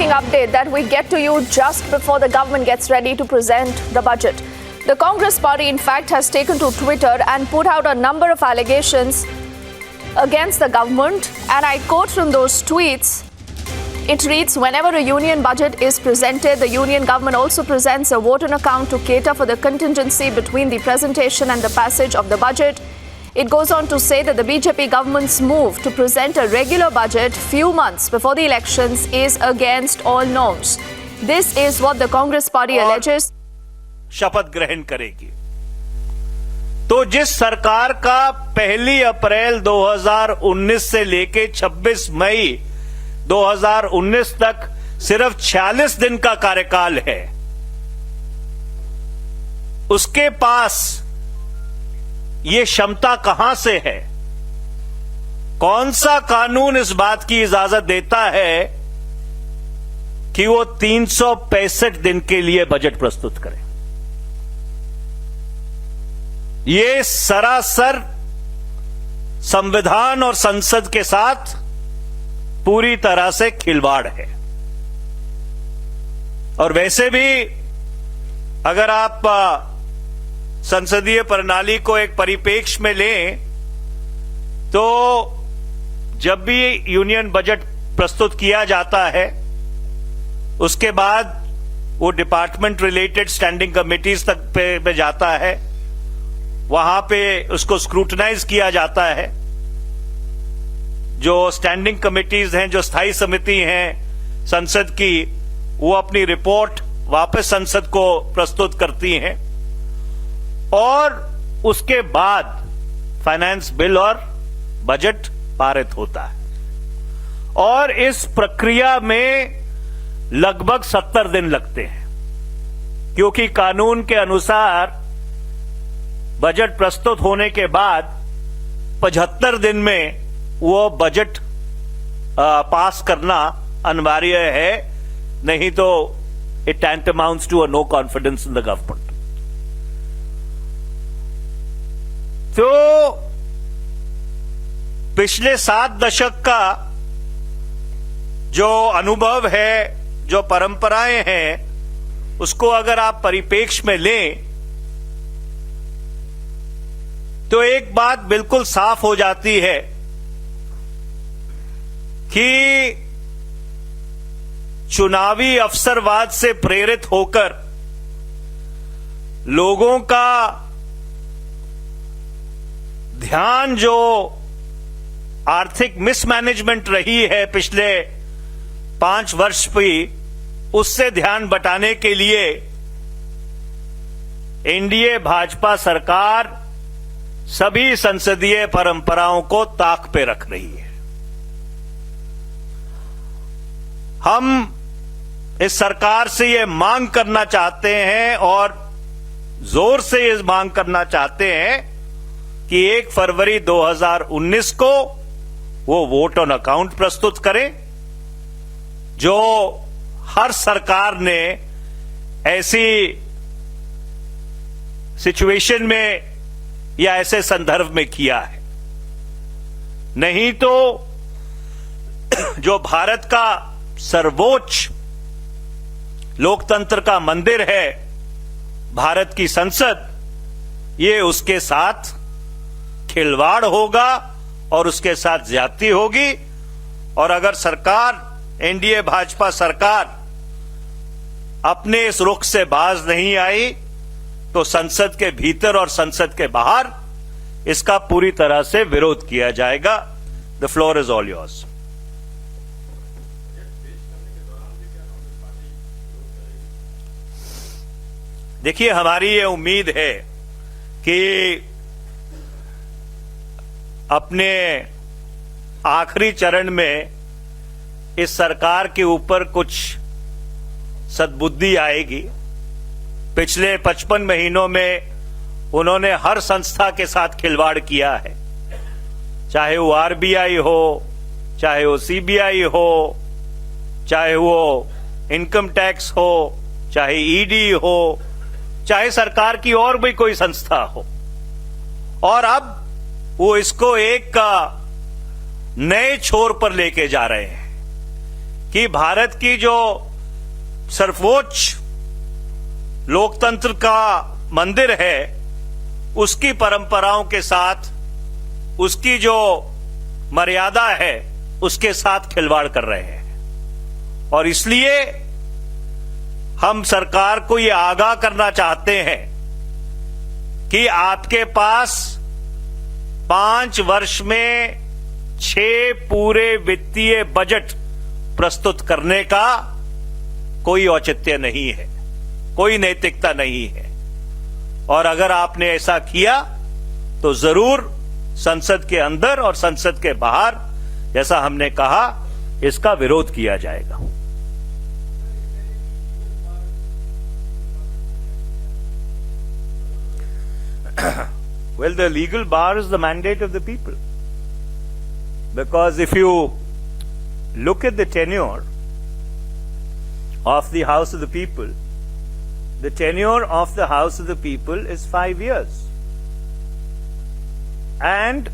breaking update that we get to you just before the government gets ready to present the budget. The Congress party, in fact, has taken to Twitter and put out a number of allegations against the government. And I quote from those tweets. It reads, whenever a union budget is presented, the union government also presents a vote on account to cater for the contingency between the presentation and the passage of the budget. It goes on to say that the BJP government's move to present a regular budget few months before the elections is against all norms. This is what the Congress party alleges. शपथ ग्रहण करेगी तो जिस सरकार का 1 अप्रैल 2019 से लेके 26 मई 2019 तक सिर्फ 46 दिन का कार्यकाल है, उसके पास ये क्षमता कहां से है? कौन सा कानून इस बात की इजाजत देता है कि वो 365 दिन के लिए बजट प्रस्तुत करें? ये सरासर संविधान और संसद के साथ पूरी तरह से खिलवाड़ है। और वैसे भी अगर आप संसदीय प्रणाली को एक परिप्रेक्ष्य में लें तो जब भी यूनियन बजट प्रस्तुत किया जाता है उसके बाद वो डिपार्टमेंट रिलेटेड स्टैंडिंग कमिटीज तक पे जाता है, वहां पे उसको स्क्रूटनाइज किया जाता है। जो स्टैंडिंग कमिटीज हैं, जो स्थायी समिति हैं संसद की, वो अपनी रिपोर्ट वापस संसद को प्रस्तुत करती हैं और उसके बाद फाइनेंस बिल और बजट पारित होता है। और इस प्रक्रिया में लगभग 70 दिन लगते हैं, क्योंकि कानून के अनुसार बजट प्रस्तुत होने के बाद 75 दिन में वो बजट पास करना अनिवार्य है, नहीं तो it tantamounts to a no confidence in the government. तो पिछले 7 दशक का जो अनुभव है, जो परंपराएं हैं, उसको अगर आप परिप्रेक्ष्य में लें तो एक बात बिल्कुल साफ हो जाती है कि चुनावी अवसरवाद से प्रेरित होकर लोगों का ध्यान जो आर्थिक मिसमैनेजमेंट रही है पिछले 5 वर्ष की, उससे ध्यान बटाने के लिए एनडीए भाजपा सरकार सभी संसदीय परंपराओं को ताक पे रख रही है। हम इस सरकार से ये मांग करना चाहते हैं और जोर से ये मांग करना चाहते हैं कि 1 फरवरी 2019 को वो वोट ऑन अकाउंट प्रस्तुत करें, जो हर सरकार ने ऐसी सिचुएशन में या ऐसे संदर्भ में किया है। नहीं तो जो भारत का सर्वोच्च लोकतंत्र का मंदिर है, भारत की संसद, ये उसके साथ खिलवाड़ होगा और उसके साथ ज्यादती होगी। और अगर सरकार, एनडीए भाजपा सरकार अपने इस रुख से बाज नहीं आई तो संसद के भीतर और संसद के बाहर इसका पूरी तरह से विरोध किया जाएगा। The floor is all yours. देखिए, हमारी ये उम्मीद है कि अपने आखिरी चरण में इस सरकार के ऊपर कुछ सद्बुद्धि आएगी। पिछले 55 महीनों में उन्होंने हर संस्था के साथ खिलवाड़ किया है, चाहे वो आरबीआई हो, चाहे वो सीबीआई हो, चाहे वो इनकम टैक्स हो, चाहे ईडी हो, चाहे सरकार की और भी कोई संस्था हो। और अब वो इसको एक नए छोर पर लेके जा रहे हैं कि भारत की जो सर्वोच्च लोकतंत्र का मंदिर है उसकी परंपराओं के साथ, उसकी जो मर्यादा है उसके साथ खिलवाड़ कर रहे हैं। और इसलिए हम सरकार को ये आगाह करना चाहते हैं कि आपके पास 5 वर्ष में 6 पूरे वित्तीय बजट प्रस्तुत करने का कोई औचित्य नहीं है, कोई नैतिकता नहीं है। और अगर आपने ऐसा किया तो जरूर संसद के अंदर और संसद के बाहर, जैसा हमने कहा, इसका विरोध किया जाएगा। Well, the legal bar is the mandate of the people. Because if you look at the tenure of the House of the People, the tenure of the House of the People is 5 years. And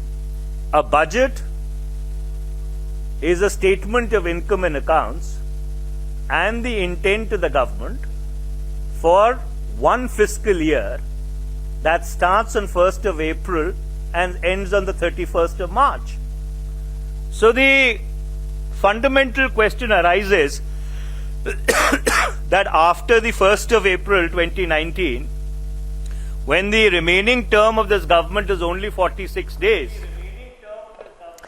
a budget is a statement of income and accounts and the intent of the government for one fiscal year that starts on 1st of April and ends on the 31st of March. So the fundamental question arises that after the 1st of April 2019, when the remaining term of this government is only 46 days,